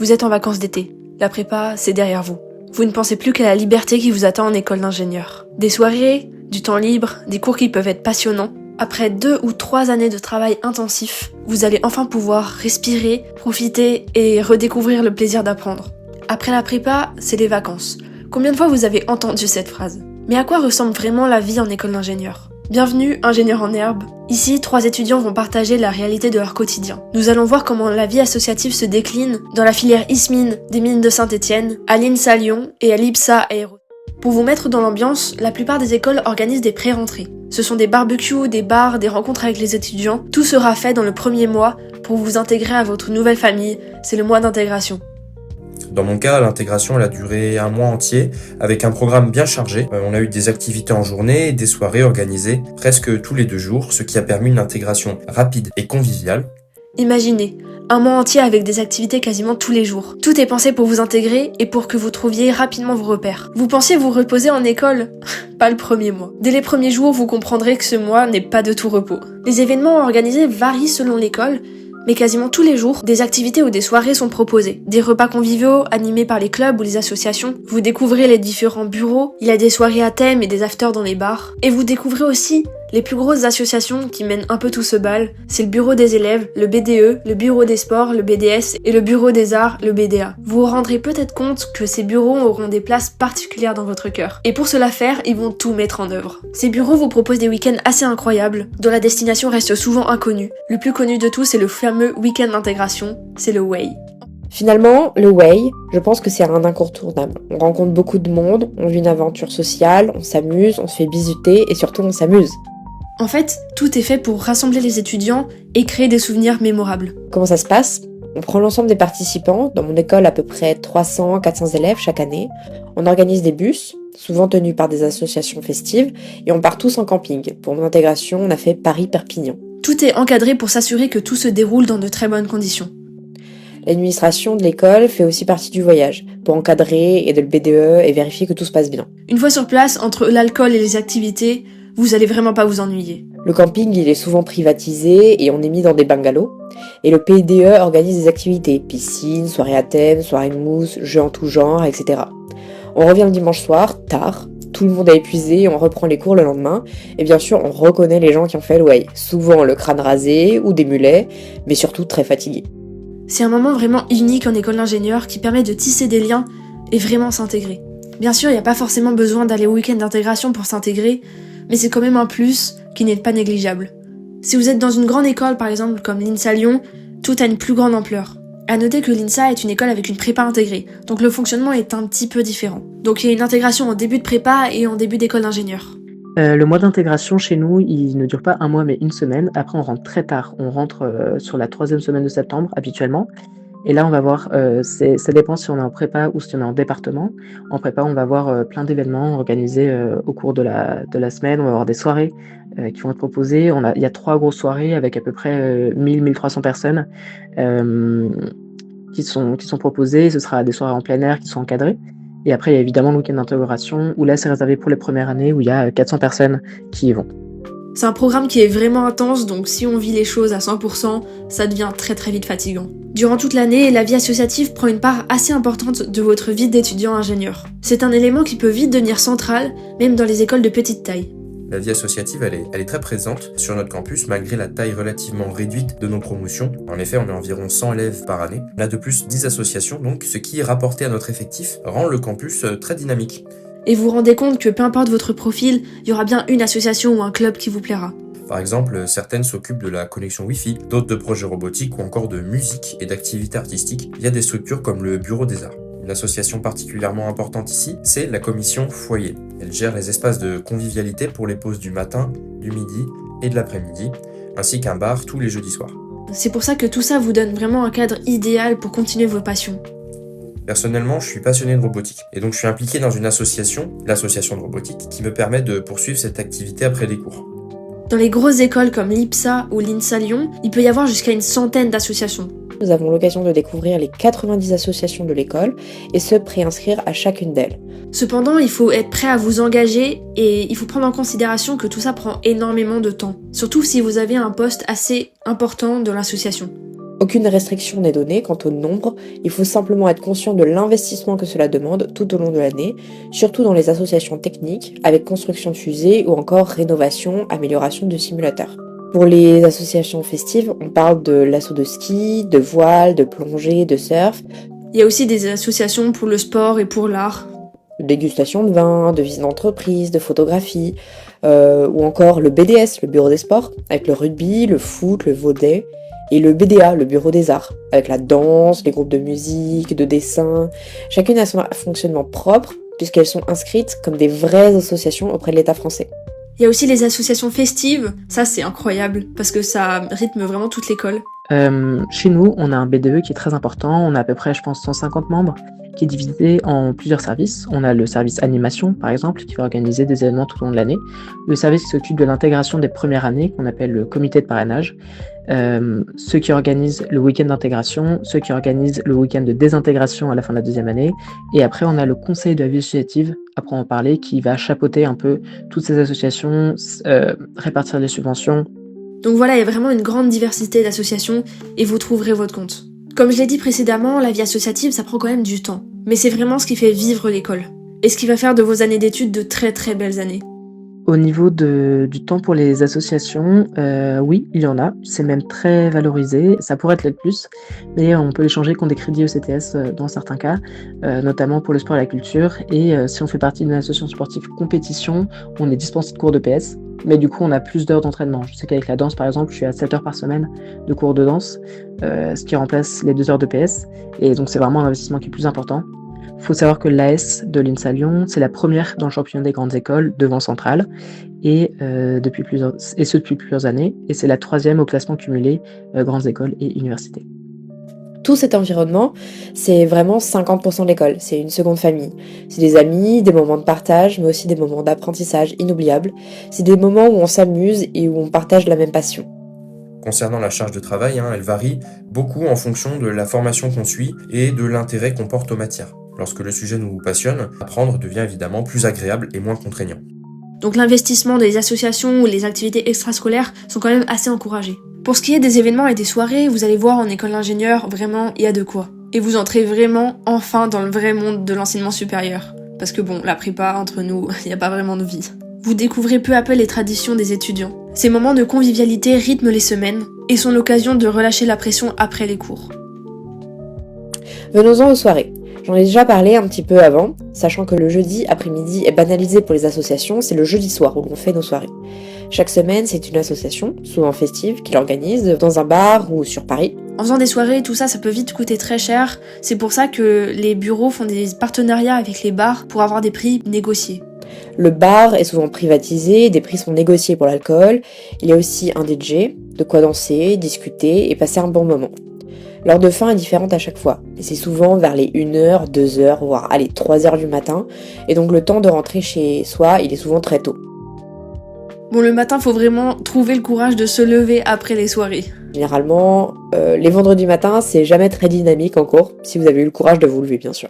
Vous êtes en vacances d'été. La prépa, c'est derrière vous. Vous ne pensez plus qu'à la liberté qui vous attend en école d'ingénieur. Des soirées, du temps libre, des cours qui peuvent être passionnants. Après 2 ou 3 années de travail intensif, vous allez enfin pouvoir respirer, profiter et redécouvrir le plaisir d'apprendre. Après la prépa, c'est les vacances. Combien de fois vous avez entendu cette phrase ? Mais à quoi ressemble vraiment la vie en école d'ingénieur ? Bienvenue, ingénieur en herbe. Ici, 3 étudiants vont partager la réalité de leur quotidien. Nous allons voir comment la vie associative se décline dans la filière ISMIN des mines de Saint-Étienne, à l'INSA Lyon et à l'IPSA Aéro. Pour vous mettre dans l'ambiance, la plupart des écoles organisent des pré-rentrées. Ce sont des barbecues, des bars, des rencontres avec les étudiants. Tout sera fait dans le premier mois pour vous intégrer à votre nouvelle famille. C'est le mois d'intégration. Dans mon cas, l'intégration elle a duré 1 mois entier avec un programme bien chargé. On a eu des activités en journée et des soirées organisées presque tous les 2 jours, ce qui a permis une intégration rapide et conviviale. Imaginez, 1 mois entier avec des activités quasiment tous les jours. Tout est pensé pour vous intégrer et pour que vous trouviez rapidement vos repères. Vous pensiez vous reposer en école ? Pas le premier mois. Dès les premiers jours, vous comprendrez que ce mois n'est pas de tout repos. Les événements organisés varient selon l'école, mais quasiment tous les jours, des activités ou des soirées sont proposées. Des repas conviviaux animés par les clubs ou les associations. Vous découvrez les différents bureaux, il y a des soirées à thème et des afters dans les bars. Et vous découvrez aussi les plus grosses associations qui mènent un peu tout ce bal. C'est le bureau des élèves, le BDE, le bureau des sports, le BDS et le bureau des arts, le BDA. Vous vous rendrez peut-être compte que ces bureaux auront des places particulières dans votre cœur. Et pour cela faire, ils vont tout mettre en œuvre. Ces bureaux vous proposent des week-ends assez incroyables, dont la destination reste souvent inconnue. Le plus connu de tous, c'est le fameux week-end d'intégration, c'est le WAY. Finalement, le WAY, je pense que c'est un incontournable. On rencontre beaucoup de monde, on vit une aventure sociale, on s'amuse, on se fait bisuter et surtout on s'amuse. En fait, tout est fait pour rassembler les étudiants et créer des souvenirs mémorables. Comment ça se passe ? On prend l'ensemble des participants, dans mon école à peu près 300-400 élèves chaque année, on organise des bus, souvent tenus par des associations festives, et on part tous en camping. Pour mon intégration, on a fait Paris-Perpignan. Tout est encadré pour s'assurer que tout se déroule dans de très bonnes conditions. L'administration de l'école fait aussi partie du voyage, pour encadrer, aider le BDE et vérifier que tout se passe bien. Une fois sur place, entre l'alcool et les activités, vous allez vraiment pas vous ennuyer. Le camping, il est souvent privatisé et on est mis dans des bungalows. Et le PDE organise des activités, piscine, soirée à thème, soirée de mousse, jeux en tout genre, etc. On revient le dimanche soir, tard, tout le monde est épuisé, on reprend les cours le lendemain, et bien sûr on reconnaît les gens qui ont fait le WAY, souvent le crâne rasé ou des mulets, mais surtout très fatigués. C'est un moment vraiment unique en école d'ingénieur qui permet de tisser des liens et vraiment s'intégrer. Bien sûr, il n'y a pas forcément besoin d'aller au week-end d'intégration pour s'intégrer, mais c'est quand même un plus qui n'est pas négligeable. Si vous êtes dans une grande école, par exemple comme l'INSA Lyon, tout a une plus grande ampleur. À noter que l'INSA est une école avec une prépa intégrée, donc le fonctionnement est un petit peu différent. Donc il y a une intégration en début de prépa et en début d'école d'ingénieur. Le mois d'intégration chez nous, il ne dure pas 1 mois mais 1 semaine. Après, on rentre très tard. On rentre sur la 3e semaine de septembre habituellement. Et là, on va voir, ça dépend si on est en prépa ou si on est en département. En prépa, on va voir plein d'événements organisés au cours de la semaine. On va avoir des soirées qui vont être proposées. Il y a 3 grosses soirées avec à peu près 1000-1300 personnes qui sont proposées. Ce sera des soirées en plein air qui sont encadrées. Et après, il y a évidemment le week-end d'intégration où là, c'est réservé pour les premières années où il y a 400 personnes qui y vont. C'est un programme qui est vraiment intense, donc si on vit les choses à 100%, ça devient très très vite fatigant. Durant toute l'année, la vie associative prend une part assez importante de votre vie d'étudiant ingénieur. C'est un élément qui peut vite devenir central, même dans les écoles de petite taille. La vie associative, elle est très présente sur notre campus malgré la taille relativement réduite de nos promotions. En effet, on est environ 100 élèves par année. On a de plus 10 associations, donc ce qui, rapporté à notre effectif, rend le campus très dynamique. Et vous vous rendez compte que peu importe votre profil, il y aura bien une association ou un club qui vous plaira. Par exemple, certaines s'occupent de la connexion Wi-Fi, d'autres de projets robotiques ou encore de musique et d'activités artistiques. Il y a des structures comme le Bureau des Arts. Une association particulièrement importante ici, c'est la commission Foyer. Elle gère les espaces de convivialité pour les pauses du matin, du midi et de l'après-midi, ainsi qu'un bar tous les jeudis soirs. C'est pour ça que tout ça vous donne vraiment un cadre idéal pour continuer vos passions. Personnellement, je suis passionné de robotique et donc je suis impliqué dans une association, l'association de robotique, qui me permet de poursuivre cette activité après les cours. Dans les grosses écoles comme l'IPSA ou l'INSA Lyon, il peut y avoir jusqu'à une centaine d'associations. Nous avons l'occasion de découvrir les 90 associations de l'école et se préinscrire à chacune d'elles. Cependant, il faut être prêt à vous engager et il faut prendre en considération que tout ça prend énormément de temps, surtout si vous avez un poste assez important dans l'association. Aucune restriction n'est donnée quant au nombre, il faut simplement être conscient de l'investissement que cela demande tout au long de l'année, surtout dans les associations techniques, avec construction de fusées ou encore rénovation, amélioration du simulateur. Pour les associations festives, on parle de l'assaut de ski, de voile, de plongée, de surf. Il y a aussi des associations pour le sport et pour l'art. De dégustation de vin, de visite d'entreprise, de photographie, ou encore le BDS, le bureau des sports, avec le rugby, le foot, le volley, et le BDA, le bureau des arts, avec la danse, les groupes de musique, de dessin. Chacune a son fonctionnement propre, puisqu'elles sont inscrites comme des vraies associations auprès de l'État français. Il y a aussi les associations festives, ça c'est incroyable, parce que ça rythme vraiment toute l'école. Chez nous, on a un BDE qui est très important, on a à peu près, je pense, 150 membres, qui est divisé en plusieurs services. On a le service animation, par exemple, qui va organiser des événements tout au long de l'année. Le service qui s'occupe de l'intégration des premières années, qu'on appelle le comité de parrainage. Ceux qui organisent le week-end d'intégration, ceux qui organisent le week-end de désintégration à la fin de la deuxième année. Et après, on a le conseil de la vie associative, après en parler, qui va chapeauter un peu toutes ces associations, répartir les subventions. Donc voilà, il y a vraiment une grande diversité d'associations et vous trouverez votre compte. Comme je l'ai dit précédemment, la vie associative, ça prend quand même du temps. Mais c'est vraiment ce qui fait vivre l'école. Et ce qui va faire de vos années d'études de très très belles années. Au niveau du temps pour les associations, oui, il y en a. C'est même très valorisé. Ça pourrait être le plus, mais on peut échanger contre des crédits ECTS dans certains cas, notamment pour le sport et la culture. Et si on fait partie d'une association sportive compétition, on est dispensé de cours de PS. Mais du coup, on a plus d'heures d'entraînement. Je sais qu'avec la danse, par exemple, je suis à 7 heures par semaine de cours de danse, ce qui remplace les 2 heures de PS. Et donc, c'est vraiment un investissement qui est plus important. Il faut savoir que l'AS de l'INSA Lyon, c'est la première dans le championnat des grandes écoles devant Centrale, et depuis plusieurs années. Et c'est la 3e au classement cumulé grandes écoles et universités. Tout cet environnement, c'est vraiment 50% de l'école, c'est une seconde famille. C'est des amis, des moments de partage, mais aussi des moments d'apprentissage inoubliables. C'est des moments où on s'amuse et où on partage la même passion. Concernant la charge de travail, elle varie beaucoup en fonction de la formation qu'on suit et de l'intérêt qu'on porte aux matières. Lorsque le sujet nous passionne, apprendre devient évidemment plus agréable et moins contraignant. Donc l'investissement des associations ou les activités extrascolaires sont quand même assez encouragés. Pour ce qui est des événements et des soirées, vous allez voir en école d'ingénieur, vraiment, il y a de quoi. Et vous entrez vraiment, enfin, dans le vrai monde de l'enseignement supérieur. Parce que bon, la prépa, entre nous, il n'y a pas vraiment de vie. Vous découvrez peu à peu les traditions des étudiants. Ces moments de convivialité rythment les semaines et sont l'occasion de relâcher la pression après les cours. Venons-en aux soirées. J'en ai déjà parlé un petit peu avant, sachant que le jeudi après-midi est banalisé pour les associations, c'est le jeudi soir où l'on fait nos soirées. Chaque semaine, c'est une association, souvent festive, qui l'organise dans un bar ou sur Paris. En faisant des soirées, tout ça, ça peut vite coûter très cher. C'est pour ça que les bureaux font des partenariats avec les bars pour avoir des prix négociés. Le bar est souvent privatisé, des prix sont négociés pour l'alcool. Il y a aussi un DJ, de quoi danser, discuter et passer un bon moment. L'heure de fin est différente à chaque fois, et c'est souvent vers les 1h, 2h, voire 3h du matin, et donc le temps de rentrer chez soi, il est souvent très tôt. Bon, le matin, faut vraiment trouver le courage de se lever après les soirées. Généralement, les vendredis matins, c'est jamais très dynamique en cours, si vous avez eu le courage de vous lever, bien sûr.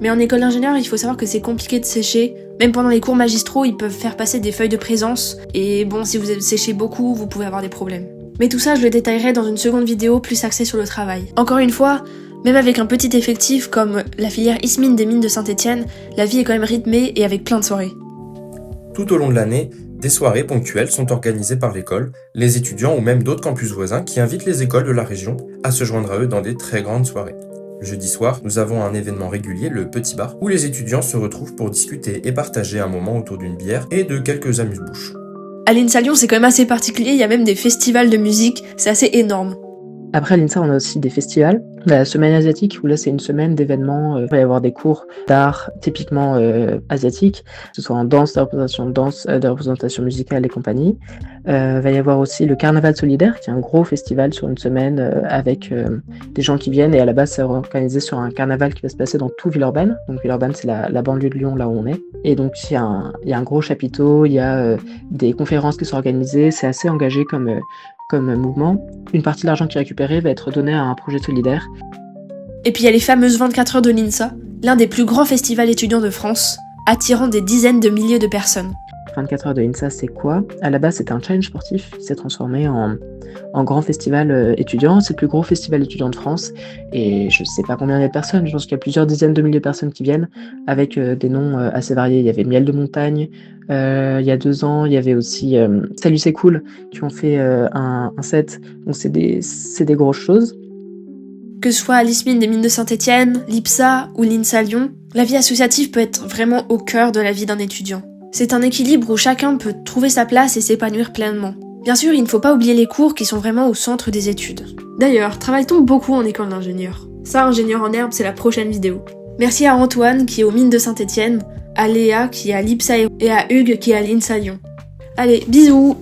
Mais en école d'ingénieur, il faut savoir que c'est compliqué de sécher. Même pendant les cours magistraux, ils peuvent faire passer des feuilles de présence, et bon, si vous séchez beaucoup, vous pouvez avoir des problèmes. Mais tout ça, je le détaillerai dans une seconde vidéo plus axée sur le travail. Encore une fois, même avec un petit effectif comme la filière ISMIN des mines de Saint-Étienne, la vie est quand même rythmée et avec plein de soirées. Tout au long de l'année, des soirées ponctuelles sont organisées par l'école, les étudiants ou même d'autres campus voisins qui invitent les écoles de la région à se joindre à eux dans des très grandes soirées. Le jeudi soir, nous avons un événement régulier, le Petit Bar, où les étudiants se retrouvent pour discuter et partager un moment autour d'une bière et de quelques amuse-bouches. À l'INSA Lyon, c'est quand même assez particulier, il y a même des festivals de musique, c'est assez énorme. Après, à l'INSA, on a aussi des festivals. La semaine asiatique, où là, c'est une semaine d'événements. Il va y avoir des cours d'art typiquement asiatique, que ce soit en danse, de représentation musicale et compagnie. Va y avoir aussi le Carnaval solidaire, qui est un gros festival sur une semaine avec des gens qui viennent. Et à la base, c'est organisé sur un carnaval qui va se passer dans tout Villeurbanne. Donc Villeurbanne, c'est la banlieue de Lyon, là où on est. Et donc, il y a un gros chapiteau, il y a des conférences qui sont organisées. C'est assez engagé comme mouvement. Une partie de l'argent qui est récupéré va être donné à un projet solidaire. Et puis il y a les fameuses 24 heures de l'INSA, l'un des plus grands festivals étudiants de France, attirant des dizaines de milliers de personnes. 24 heures de INSA, c'est quoi? À la base, c'était un challenge sportif qui s'est transformé en grand festival étudiant. C'est le plus gros festival étudiant de France. Et je sais pas combien il y a de personnes. Je pense qu'il y a plusieurs dizaines de milliers de personnes qui viennent avec des noms assez variés. Il y avait Miel de Montagne. Il y a 2 ans, il y avait aussi Salut c'est cool qui ont fait un set. Donc c'est des grosses choses. Que ce soit à l'ISMIN des mines de Saint-Étienne, l'IPSA ou l'INSA Lyon, la vie associative peut être vraiment au cœur de la vie d'un étudiant. C'est un équilibre où chacun peut trouver sa place et s'épanouir pleinement. Bien sûr, il ne faut pas oublier les cours qui sont vraiment au centre des études. D'ailleurs, travaille-t-on beaucoup en école d'ingénieur? Ça, ingénieur en herbe, c'est la prochaine vidéo. Merci à Antoine qui est aux mines de Saint-Étienne, à Léa qui est à l'IPSA et à Hugues qui est à l'INSA Lyon. Allez, bisous!